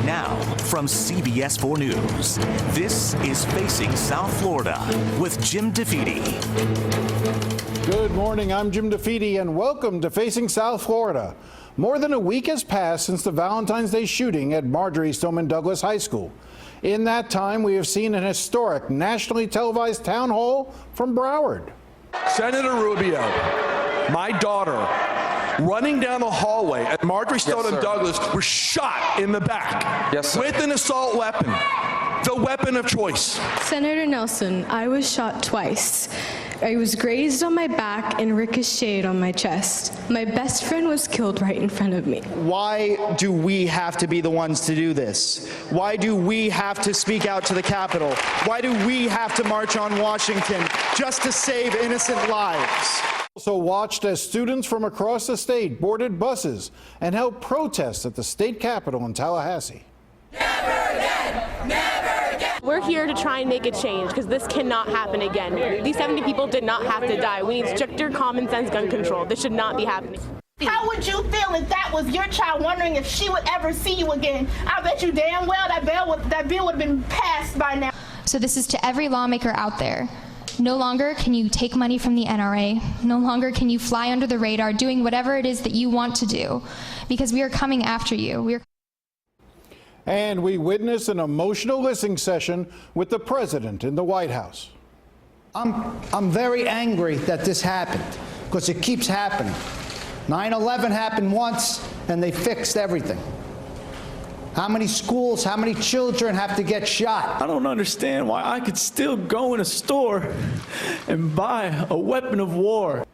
Now, from CBS 4 News, this is Facing South Florida with Jim DeFede. Good morning, I'm Jim DeFede, and welcome to Facing South Florida. More than a week has passed since the Valentine's Day shooting at Marjory Stoneman Douglas High School. In that time, we have seen an historic nationally televised town hall from Broward. Senator Rubio, my daughter, running down the hallway at Marjory Stoneman Douglas, was shot in the back with an assault weapon, the weapon of choice. Senator Nelson, I was shot twice. I was grazed on my back and ricocheted on my chest. My best friend was killed right in front of me. Why do we have to be the ones to do this? Why do we have to speak out to the Capitol? Why do we have to march on Washington just to save innocent lives? Also watched as students from across the state boarded buses and held protests at the state capitol in Tallahassee. Never again! Never again! We're here to try and make a change because this cannot happen again. These 70 people did not have to die. We need stricter common sense gun control. This should not be happening. How would you feel if that was your child, wondering if she would ever see you again? I bet you damn well that bill would have been passed by now. So this is to every lawmaker out there. No longer can you take money from the NRA. No longer can you fly under the radar doing whatever it is that you want to do, because we are coming after you. And we witnessed an emotional listening session with the president in the White House. I'm very angry that this happened, because it keeps happening. 9/11 happened once, and they fixed everything. How many schools, how many children have to get shot? I don't understand why I could still go in a store and buy a weapon of war.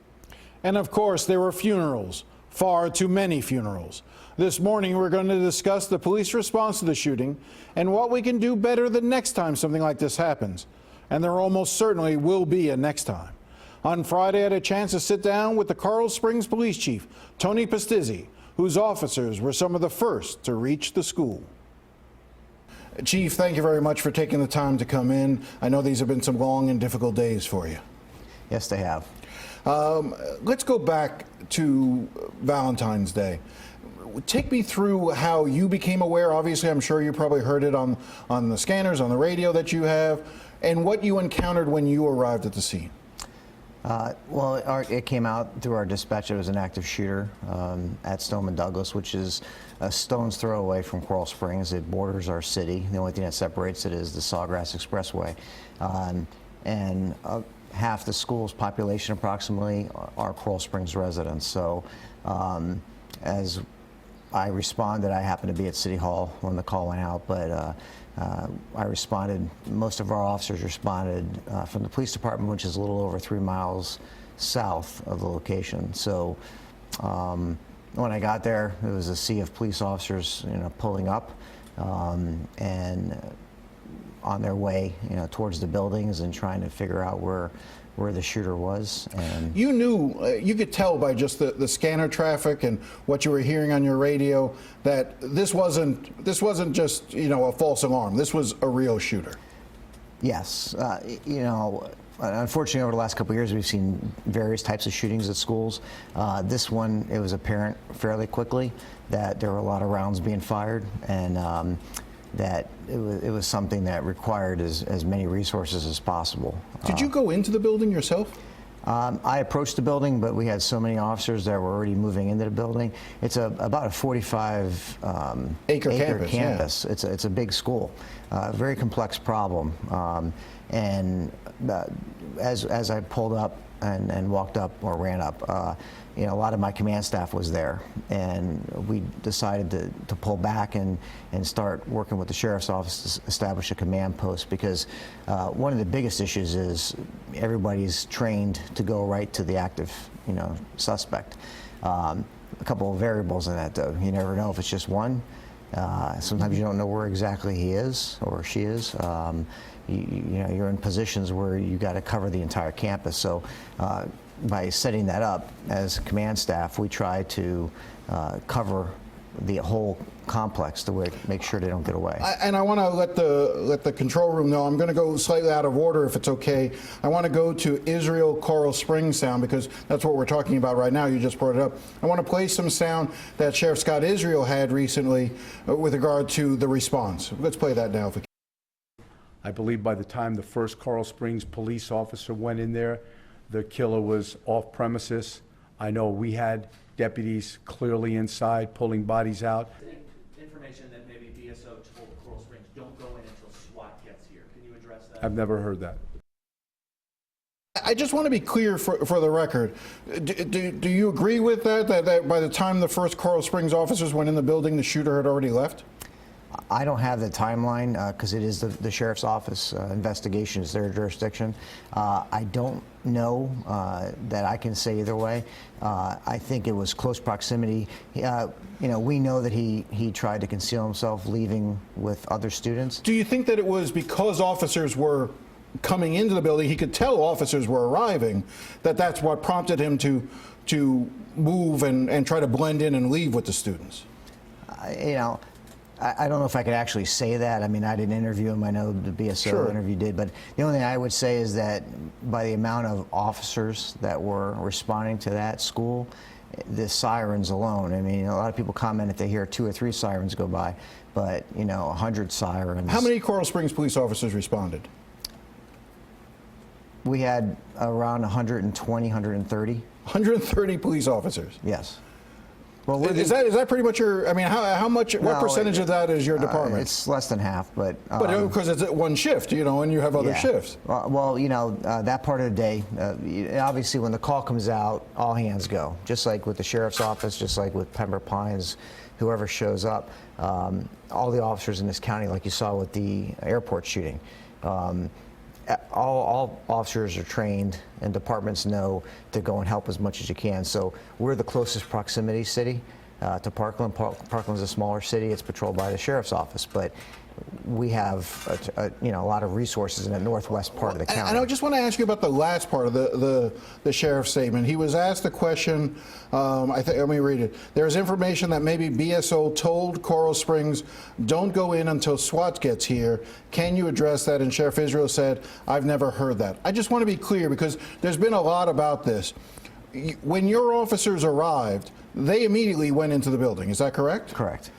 And of course, there were funerals, far too many funerals. This morning, we're going to discuss the police response to the shooting and what we can do better the next time something like this happens. And there almost certainly will be a next time. On Friday, I had a chance to sit down with the Coral Springs Police Chief, Tony Pustizzi, whose officers were some of the first to reach the school. Chief, thank you very much for taking the time to come in. I know these have been some long and difficult days for you. Yes, they have. Let's go back to Valentine's Day. Take me through how you became aware. Obviously, I'm sure you probably heard it on the scanners, on the radio that you have, and what you encountered when you arrived at the scene. Well, it came out through our dispatch. It was an active shooter at Stoneman Douglas, which is a stone's throw away from Coral Springs. It borders our city. The only thing that separates it is the Sawgrass Expressway. And half the school's population approximately are Coral Springs residents. So as I responded, I happened to be at City Hall when the call went out, but I responded. Most of our officers responded from the police department, which is a little over 3 miles south of the location. So when I got there, there was a sea of police officers, pulling up and on their way, towards the buildings and trying to figure out where the shooter was. And you knew, you could tell by just the scanner traffic and what you were hearing on your radio that this wasn't just a false alarm. This was a real shooter. Yes, unfortunately, over the last couple of years, we've seen various types of shootings at schools. This one, it was apparent fairly quickly that there were a lot of rounds being fired, and that it was something that required as many resources as possible. Did you go into the building yourself? I approached the building, but we had so many officers that were already moving into the building. It's about a 45 acre campus. Yeah. It's a big school, very complex problem. And as I pulled up and walked up or ran up, a lot of my command staff was there, and we decided to pull back and start working with the sheriff's office to establish a command post, because one of the biggest issues is everybody's trained to go right to the active, suspect. A couple of variables in that, though. You never know if it's just one. Sometimes you don't know where exactly he is or she is. You're in positions where you got to cover the entire campus. So by setting that up as command staff, we try to cover the whole complex to make sure they don't get away. And I want to let the control room know I'm going to go slightly out of order if it's okay. I want to go to Israel Coral Springs sound because that's what we're talking about right now. You just brought it up. I want to play some sound that Sheriff Scott Israel had recently with regard to the response. Let's play that now if we can. I believe by the time the first Coral Springs police officer went in there, the killer was off premises. I know we had deputies clearly inside pulling bodies out. Information that maybe BSO told Coral Springs, don't go in until SWAT gets here. Can you address that? I've never heard that. I just want to be clear for the record. Do you agree with that by the time the first Coral Springs officers went in the building, the shooter had already left? I don't have the timeline because it is the sheriff's office investigation is their jurisdiction. I don't know that I can say either way. I think it was close proximity. We know that he tried to conceal himself leaving with other students. Do you think that it was because officers were coming into the building, he could tell officers were arriving, that's what prompted him to move and try to blend in and leave with the students? I don't know if I could actually say that. I mean, I didn't interview him. I know the BSO interview did. But the only thing I would say is that by the amount of officers that were responding to that school, the sirens alone, I mean, a lot of people comment if they hear 2 or 3 sirens go by, but, 100 sirens. How many Coral Springs police officers responded? We had around 120, 130. 130 police officers? Yes. Well, is that pretty much your? I mean, how much? What percentage of that is your department? It's less than half, but because it's one shift, and you have other shifts. Well, that part of the day, obviously, when the call comes out, all hands go. Just like with the sheriff's office, just like with Pembroke Pines, whoever shows up, all the officers in this county, like you saw with the airport shooting. All officers are trained and departments know to go and help as much as you can. So we're the closest proximity city to Parkland. Parkland's a smaller city. It's patrolled by the sheriff's office, but we have a lot of resources in the northwest part of the county. And I just want to ask you about the last part of the sheriff's statement. He was asked a question. Let me read it. There's information that maybe BSO told Coral Springs, don't go in until SWAT gets here. Can you address that? And Sheriff Israel said, I've never heard that. I just want to be clear because there's been a lot about this. When your officers arrived, they immediately went into the building. Is that correct? Correct.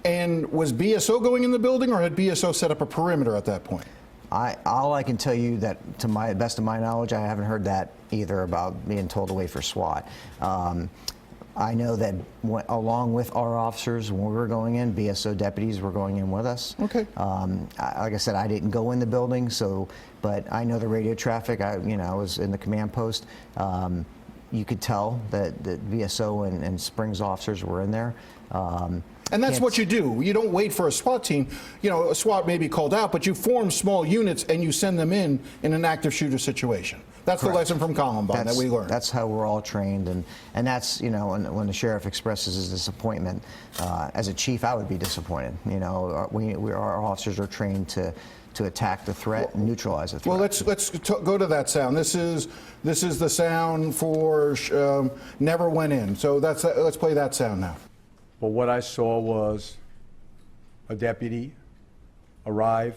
And was BSO going in the building, or had BSO set up a perimeter at that point? All I can tell you that, to my best of my knowledge, I haven't heard that either about being told to wait for SWAT. I know that along with our officers, when we were going in, BSO deputies were going in with us. Okay. Like I said, I didn't go in the building, but I know the radio traffic. I was in the command post. You could tell that the BSO and Springs officers were in there. And that's what you do. You don't wait for a SWAT team. A SWAT may be called out, but you form small units and you send them in an active shooter situation. That's Correct. The lesson from Columbine that we learned. That's how we're all trained, and that's when the sheriff expresses his disappointment. As a chief, I would be disappointed. Our officers are trained to attack the threat and neutralize the threat. Well, let's go to that sound. This is the sound for never went in. So let's play that sound now. But what I saw was a deputy arrive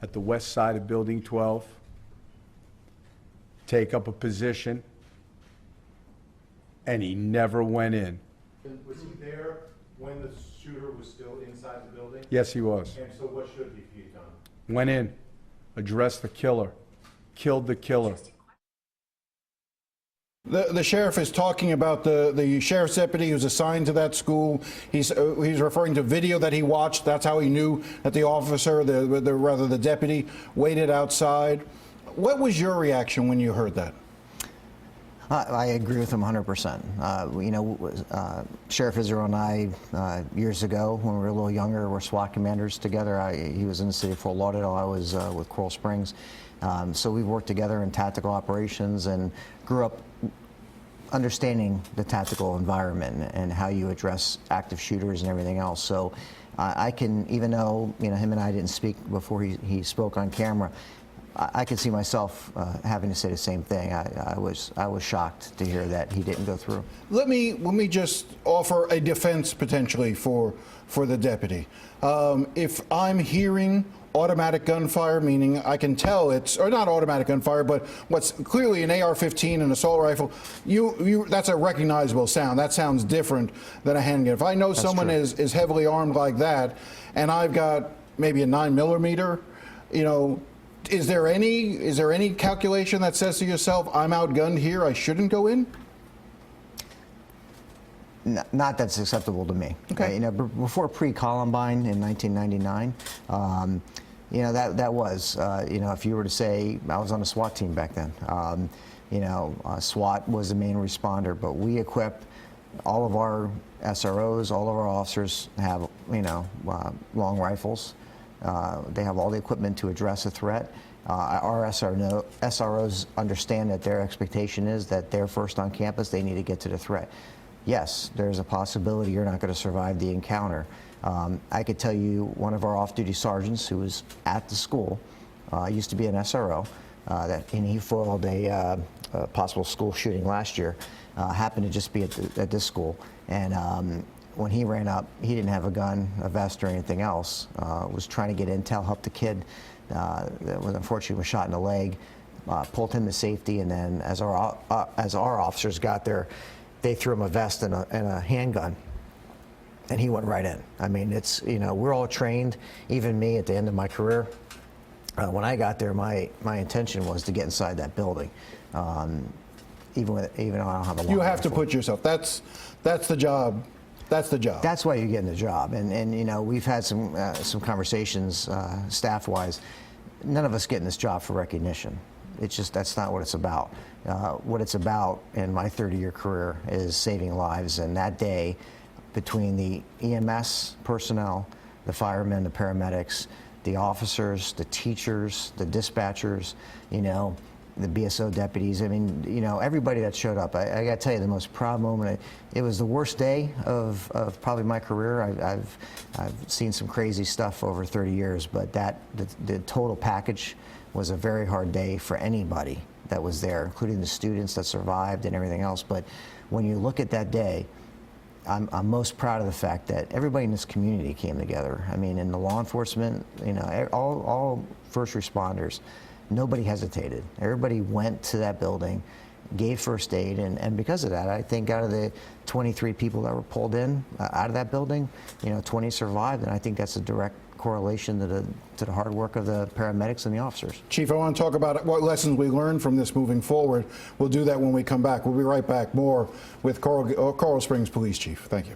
at the west side of Building 12, take up a position, and he never went in. Was he there when the shooter was still inside the building? Yes, he was. And so what should he have done? Went in, addressed the killer, killed the killer. The sheriff is talking about the sheriff's deputy who's assigned to that school. He's referring to video that he watched. That's how he knew that the officer, the deputy, waited outside. What was your reaction when you heard that? I agree with him 100%. Sheriff Israel and I, years ago, when we were a little younger, were SWAT commanders together. He was in the city of Fort Lauderdale. I was with Coral Springs. So we've worked together in tactical operations and grew up understanding the tactical environment and how you address active shooters and everything else. So I can, even though him and I didn't speak before he spoke on camera, I could see myself having to say the same thing. I was shocked to hear that he didn't go through. Let me just offer a defense potentially for the deputy. If I'm hearing automatic gunfire, meaning I can tell it's, or not automatic gunfire, but what's clearly an AR-15, an assault rifle, that's a recognizable sound. That sounds different than a handgun. If I know someone is heavily armed like that, and I've got maybe a 9mm, you know, is there any calculation that says to yourself, I'm outgunned here, I shouldn't go in? Not that's acceptable to me. Okay. You know, before pre-Columbine in 1999, you know, that was, you know, if you were to say, I was on a SWAT team back then. You know, SWAT was the main responder, but we equipped all of our SROs, all of our officers have, you know, long rifles. They have all the equipment to address a threat. Our SROs understand that their expectation is that they're first on campus, they need to get to the threat. Yes, there's a possibility you're not going to survive the encounter. I could tell you one of our off-duty sergeants who was at the school, used to be an SRO, and he foiled a possible school shooting last year, happened to just be at this school. And when he ran up, he didn't have a gun, a vest, or anything else. Was trying to get intel, help the kid that was unfortunately was shot in the leg, pulled him to safety, and then as our officers got there, they threw him a vest and a handgun, and he went right in. I mean, it's, you know, we're all trained, even me at the end of my career. When I got there, my intention was to get inside that building, even though I don't have a long You have to rifle. put yourself, that's the job. That's the job. That's why you're getting the job. And you know, we've had some conversations staff-wise. None of us get in this job for recognition. It's just, that's not what it's about. What it's about in my 30-year career is saving lives. And that day, between the EMS personnel, the firemen, the paramedics, the officers, the teachers, the dispatchers, you know, the BSO deputies, I mean, you know, everybody that showed up. I got to tell you, the most proud moment, it was the worst day of probably my career. I've seen some crazy stuff over 30 years, but the total package was a very hard day for anybody that was there, including the students that survived and everything else. But when you look at that day, I'm most proud of the fact that everybody in this community came together. I mean, in the law enforcement, you know, all first responders, nobody hesitated. Everybody went to that building, gave first aid, and because of that, I think out of the 23 people that were pulled in out of that building, you know, 20 survived, and I think that's a direct correlation to the hard work of the paramedics and the officers. Chief, I want to talk about what lessons we learned from this moving forward. We'll do that when we come back. We'll be right back. More with Coral Springs Police Chief. Thank you.